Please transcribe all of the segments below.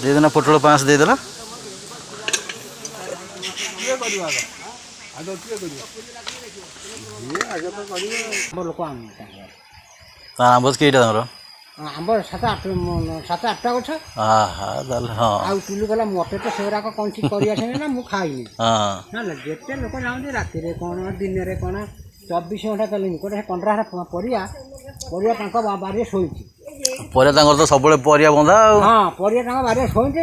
ଦେଇଦେନା ପୋଟଳ 5 ଦେଇଦେଲା। ଆମ୍ବ କେଇଟା ତମର? ଆମ୍ବ 7-8ଟା ଗଛ। ଆଉ ଟୁଲୁ କହିଲା ମତେ ତ ସେଗୁଡ଼ାକ କୌଣସି କରିଆସେନି ନା ମୁଁ ଖାଇନି। ହେଲା ଯେତେ ଲୋକ ଯାଆନ୍ତି ରାତିରେ କ'ଣ ଦିନରେ କ'ଣ 24 ଘଣ୍ଟା ଚାଲିନି ଗୋଟେ 15 ପରିବା ତାଙ୍କ ବାରିରେ ଶୋଇଛି। ପରିବା ତାଙ୍କର ତ ସବୁବେଳେ ପରିବା ବନ୍ଧା ଆଉ। ହଁ ପରିବା ତାଙ୍କ ବାରିରେ ଶୋଇଛି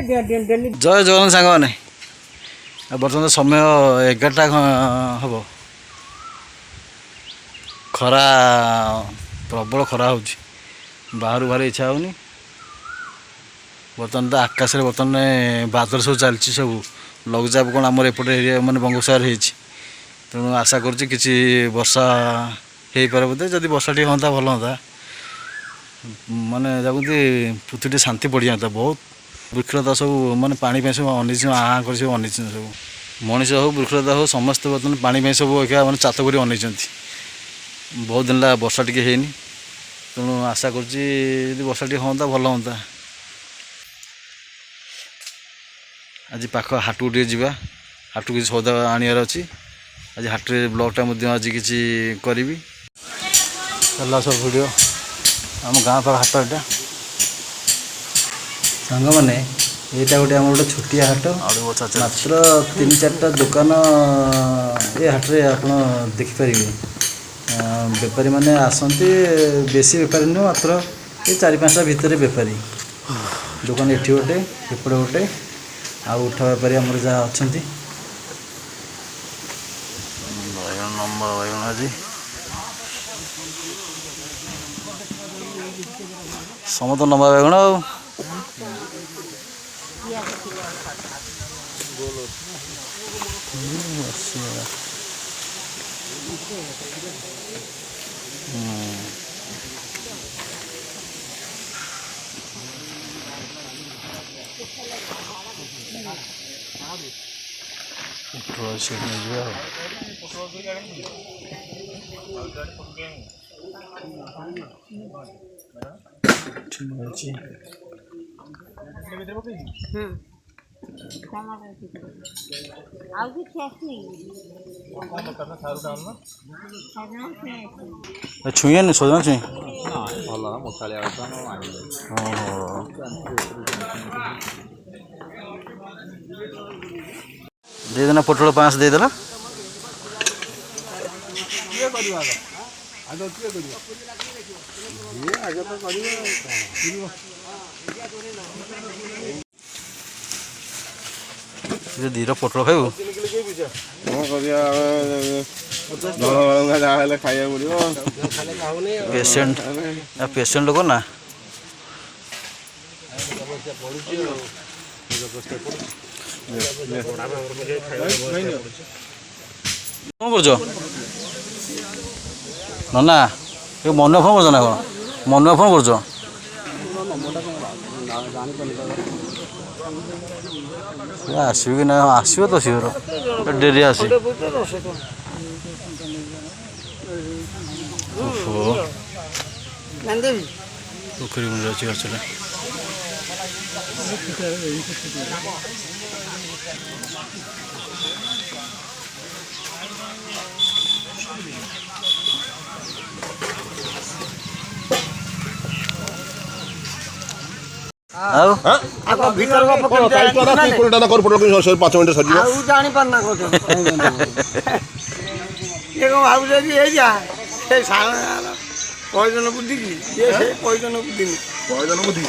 ଡେଲି। ଜୟ ଜଗନ୍ନାଥ ସାଙ୍ଗମାନେ, ବର୍ତ୍ତମାନ ସମୟ 11ଟା ହେବ। ଖରା ପ୍ରବଳ ଖରା ହେଉଛି, ବାହାରୁ ବାହାରି ଇଚ୍ଛା ହେଉନି। ବର୍ତ୍ତମାନ ତ ଆକାଶରେ ବାଦଲ ସବୁ ଚାଲିଛି, ସବୁ ଲଘୁଚାପ କ'ଣ ଆମର ଏପଟେ ଏରିଆ ମାନେ ବଙ୍ଗୋପସାଗର ହେଇଛି। ତେଣୁ ଆଶା କରୁଛି କିଛି ବର୍ଷା ହେଇପାରେ ବୋଧେ। ଯଦି ବର୍ଷା ଟିକେ ହୁଅନ୍ତା ଭଲ ହୁଅନ୍ତା, ମାନେ ଯେମିତି ପୃଥିବୀ ଶାନ୍ତି ପଡ଼ିଯାଆନ୍ତା। ବହୁତ ବୃକ୍ଷଲତା ସବୁ ମାନେ ପାଣି ପାଇଁ ସବୁ ଅନିଶ୍ଚିତ କରି ସବୁ ଅନିଶ୍ଚିତ ସବୁ ମଣିଷ ହଉ ବୃକ୍ଷଲତା ହଉ ସମସ୍ତେ ବର୍ତ୍ତମାନ ପାଣି ପାଇଁ ସବୁ ମାନେ ଚାଷ କରି ଅନେଇଛନ୍ତି। ବହୁତ ଦିନ ହେଲା ବର୍ଷା ଟିକେ ହେଇନି, ତେଣୁ ଆଶା କରୁଛି ଯଦି ବର୍ଷା ଟିକେ ହୁଅନ୍ତା ଭଲ ହୁଅନ୍ତା। ଆଜି ପାଖ ହାଟକୁ ଟିକେ ଯିବା, ହାଟକୁ କିଛି ସଉଦା ଆଣିବାର ଅଛି। ଆଜି ହାଟରେ ବ୍ଲଗ୍ଟା ମଧ୍ୟ ଆଜି କିଛି କରିବି। ହେଲା ସବୁ ଭିଡ଼ିଓ ଆମ ଗାଁ ପାଖ ହାଟ। ଏଇଟା ସାଙ୍ଗମାନେ, ଏଇଟା ଗୋଟେ ଆମର ଗୋଟେ ଛୋଟିଆ ହାଟ, ମାତ୍ର 3-4ଟା ଦୋକାନ ଏ ହାଟରେ ଆପଣ ଦେଖିପାରିବେ। ବେପାରୀମାନେ ଆସନ୍ତି, ବେଶୀ ବେପାରୀ ନୁହେଁ, ମାତ୍ର ଏ 4-5ଟା ଭିତରେ ବେପାରୀ ଦୋକାନ। ଏଠି ଗୋଟେ, ଏପଟେ ଗୋଟେ, ଆଉ ଉଠା ବେପାରୀ ଆମର ଯାହା ଅଛନ୍ତି। ବାଇଗଣ ଆଜି ସମସ୍ତ ଲମ୍ବା ବାଇଗଣ ଆଉ ଛୁଇଁନି ସଜନା ଛୁଇଁ ଭଲ ମଶାଳିଆ ଦେଇଦେନା ପୋଟଳ 5 ଦେଇଦେଲା। ଧୀର ପୋଟଳ ଖାଇବୁ କ'ଣ କରିବା, ଯାହା ହେଲେ ଖାଇବାକୁ ପଡ଼ିବ। ପେସେଣ୍ଟ ଲୋକ ନା। କ'ଣ କରୁଛ ନନା? ଏ ମନୁଆ ଫୋନ୍ କରୁଛ ନା କ'ଣ? ମନୁଆ ଫୋନ୍ କରୁଛ? ଆସିବ କି ନା? ଆସିବ ତ ସିଓର, ଡେରି ଆସି ପୋଖରୀ ମୁଣ୍ଡ ଅଛି ଗଛଟା। ଆଉ ଭିତର 5 ମିନିଟ୍ ସରିଯିବ। ଜାଣିପାରୁନା କହୁଛ ଇଏ କ'ଣ ଭାବୁଛନ୍ତି ଏଇଟା ସେ ପଇଜନ ବୁଦ୍ଧି କି ପଇଜନ ବୁଦ୍ଧି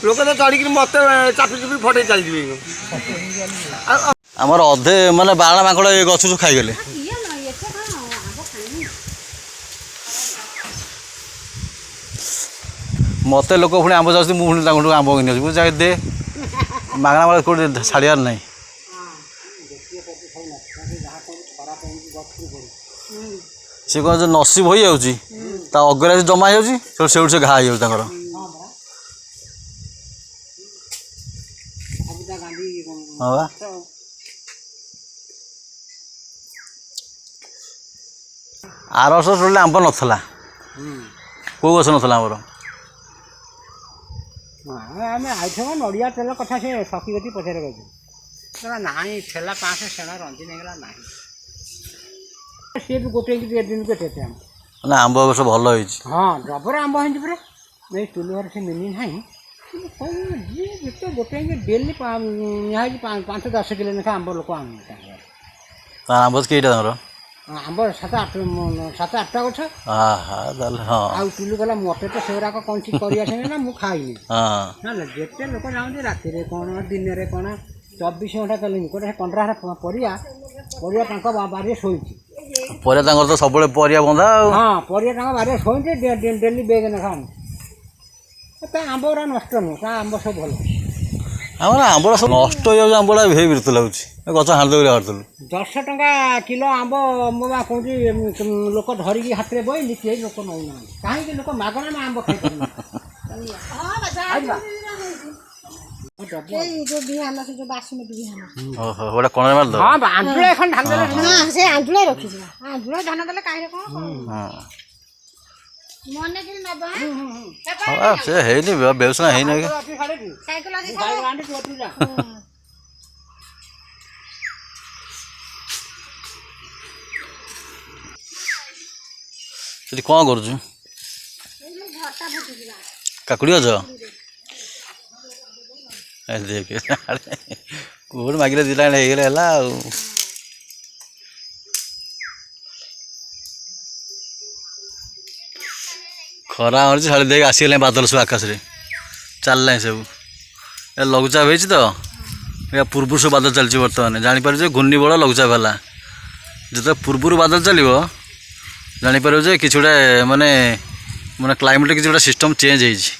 ଲୋକ ତ ଚଢ଼ିକିରି ମତେ ଚାପି ଚୁପି ଫଟେଇ ଚାଲିଯିବେ। ଆମର ଅଧେ ମାନେ ବାରଣା ମାଙ୍କଡ଼ ଏ ଗଛ ସବୁ ଖାଇଗଲେ। ମତେ ଲୋକ ପୁଣି ଆମ୍ବ ଯାଉଛନ୍ତି, ମୁଁ ପୁଣି ତାଙ୍କଠୁ ଆମ୍ବ କିଣି ଅଛି। ମୁଁ ଯାଇ ଦେ ମାଗଣା ବେଳେ କେଉଁଠି ଛାଡ଼ିବାର ନାହିଁ। ସେ କ'ଣ ଯେଉଁ ନସିବ ହୋଇଯାଉଛି, ତା ଅଗରେ ଆସି ଜମା ହେଇଯାଉଛି, ସେଇଠୁ ସେ ଘା ହେଇଯାଉଛି ତାଙ୍କର। ହଁ ବା, ଆର ବର୍ଷ ଟୋଟାଲି ଆମ୍ବ ନଥିଲା। କେଉଁ ଗଛ ନଥିଲା ଆମର। ଆମେ ଆଇଥିବ ନଡ଼ିଆ ତେଲ କଥା ସେ ସଖୀ ଗତି ପଛରେ ଗଛୁ କହିଲା ନାହିଁ ଠେଲା 500 ସେଣା ରଞ୍ଜି ନେଇଗଲା ନାହିଁ ସିଏ ବି ଗୋଟେ ଦିନକୁ ଏତେ ଆମ୍ବ ମାନେ ଆମ୍ବ ବର୍ଷ ଭଲ ହେଇଛି। ହଁ ଜବର ଆମ୍ବ ହେଇଛି ପୁରା ଏଇ ଟୁଲୁ ଘର ସେ ମିନି ନାହିଁ ଯିଏ ଯେତେ ଗୋଟେ ଡେଲି ନିହାତି 5-10 କିଲୋ ଲେଖା ଆମ୍ବ ଲୋକ ଆଣୁଛନ୍ତି ଆମ୍ବ କେଇଟା ତମର? ଆମ୍ବ 7-8ଟା ଗଛ। ତାହେଲେ ହଁ ଆଉ ଟୁଲୁ କହିଲା ମୋତେ ତ ସେଗୁଡ଼ାକ କୌଣସି କରିଆସେନି ନା ମୁଁ ଖାଇନି ହେଲା ଯେତେ ଲୋକ ଯାଆନ୍ତି ରାତିରେ କ'ଣ ଦିନରେ କ'ଣ 24 ଘଣ୍ଟା ଚାଲିନି ଗୋଟେ 15 ପରିବା ତାଙ୍କ ବାରିରେ ଶୋଇଛି ପରିବା ତାଙ୍କର ତ ସବୁବେଳେ ପରିବା ବନ୍ଧା ଆଉ ହଁ ପରିବା ତାଙ୍କ ବାରିରେ ଶୋଇଛି ଡେଲି ବେଗ ନେଖା ତା ଆମ୍ବ ଗୁଡ଼ା ନଷ୍ଟ ନୁହଁ ତା ଆମ୍ବ ସବୁ ଭଲ ଆମର ଆମ୍ବଟା ସବୁ ନଷ୍ଟ ହେଇଯାଉଛି ଆମ୍ବଟା ଭେଇ ବିରକ୍ତ ଲାଗୁଛି ଗଛ ହାଣିଦେବୁ ହାଣିଦେଲୁ 10 ଟଙ୍କା କିଲୋ ଆମ୍ବ ମୁଁ ବା କହୁଛି ଲୋକ ଧରିକି ହାତରେ ବଇଲି କେହି ଲୋକ ନେଉନାହାନ୍ତି କାହିଁକି ଲୋକ ମାଗଣା ନା ଆମ୍ବ ସେ ହେଇନି ବ୍ୟବସାୟ ହେଇନି ସେଠି କ'ଣ କରୁଛୁ? କାକୁଡ଼ି ଗଛ ଦେଖ କୋଉଠି ମାଗିଲେ ଦୁଇଟା ହେଇଗଲେ ହେଲା ଆଉ ଖରା ମାରୁଛି ଛାଡ଼ି ଦେଇକି ଆସିଗଲାଣି ବାଦଲ ସବୁ ଆକାଶରେ ଚାଲିଲାଣି ସବୁ ଏ ଲଘୁଚାପ ହେଇଛି ତ ଏହା ପୂର୍ବରୁ ସବୁ ବାଦଲ ଚାଲିଛି ବର୍ତ୍ତମାନ ଜାଣିପାରୁଛୁ ଯେ ଘୂର୍ଣ୍ଣିବଳୟ ଲଘୁଚାପ ହେଲା ଯେତେବେଳେ ପୂର୍ବରୁ ବାଦଲ ଚାଲିବ ଜାଣିପାରିବ ଯେ କିଛି ଗୋଟେ ମାନେ କ୍ଲାଇମେଟ୍ କିଛି ଗୋଟେ ସିଷ୍ଟମ୍ ଚେଞ୍ଜ ହେଇଛି।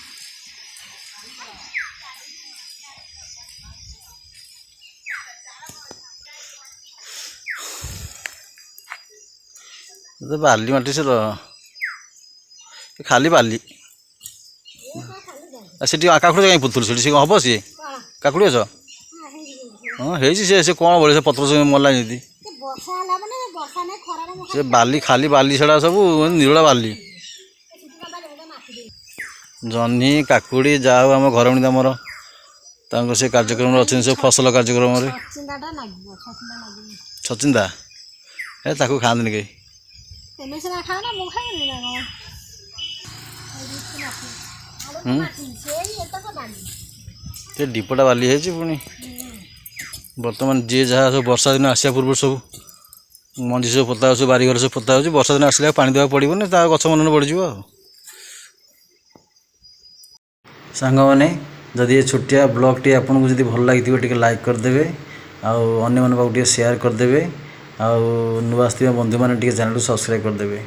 ବାଲି ମାଟି ସେ ଖାଲି ବାଲି ସେଠି କାକୁଡ଼ି କାହିଁ ପୁତୁଲୁ ସେଠି ସେ କ'ଣ ହବ ସିଏ କାକୁଡ଼ି ଗଛ ହଁ ହେଇଛି ସେ କ'ଣ ବଳେ ସେ ପତ୍ର ସବୁ ମଲା ଯେମିତି ସେ ବାଲି ଖାଲି ବାଲି ଛଡ଼ା ସବୁ ନିରୋଳା ବାଲି ଜହ୍ନି କାକୁଡ଼ି ଯାହା ହଉ ଆମ ଘରଣୀ ତମର ତାଙ୍କ ସେ କାର୍ଯ୍ୟକ୍ରମରେ ଅଛନ୍ତି ସବୁ ଫସଲ କାର୍ଯ୍ୟକ୍ରମରେ ଛଚିନ୍ଦା ତାକୁ ଖାଆନ୍ତିନି କେହି ସେ ଡିପଟା ବାଲି ହେଇଛି ପୁଣି ବର୍ତ୍ତମାନ ଯିଏ ଯାହା ସବୁ ବର୍ଷା ଦିନ ଆସିବା ପୂର୍ବରୁ ସବୁ ମଞ୍ଜି ସବୁ ପୋତା ହେଉଛି ବାରିଘର ସବୁ ପୋତା ହେଉଛି ବର୍ଷା ଦିନ ଆସିଲେ ପାଣି ଦେବାକୁ ପଡ଼ିବନି ତା ଗଛ ମନନେ ବଢ଼ିଯିବ ଆଉ। ସାଙ୍ଗମାନେ ଯଦି ଏ ଛୋଟିଆ ବ୍ଲଗ୍ଟି ଆପଣଙ୍କୁ ଯଦି ଭଲ ଲାଗିଥିବ ଟିକେ ଲାଇକ୍ କରିଦେବେ ଆଉ ଅନ୍ୟମାନଙ୍କ ପାଖକୁ ଟିକେ ସେୟାର କରିଦେବେ ଆଉ ନୂଆ ଆସିଥିବା ବନ୍ଧୁମାନେ ଟିକେ ଚ୍ୟାନେଲକୁ ସବସ୍କ୍ରାଇବ୍ କରିଦେବେ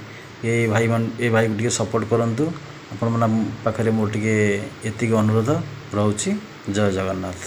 ଏ ଭାଇକୁ ଟିକେ ସପୋର୍ଟ କରନ୍ତୁ ଆପଣମାନଙ୍କ ପାଖରେ ମୋର ଟିକେ ଏତିକି ଅନୁରୋଧ ରହୁଛି। ଜୟ ଜଗନ୍ନାଥ।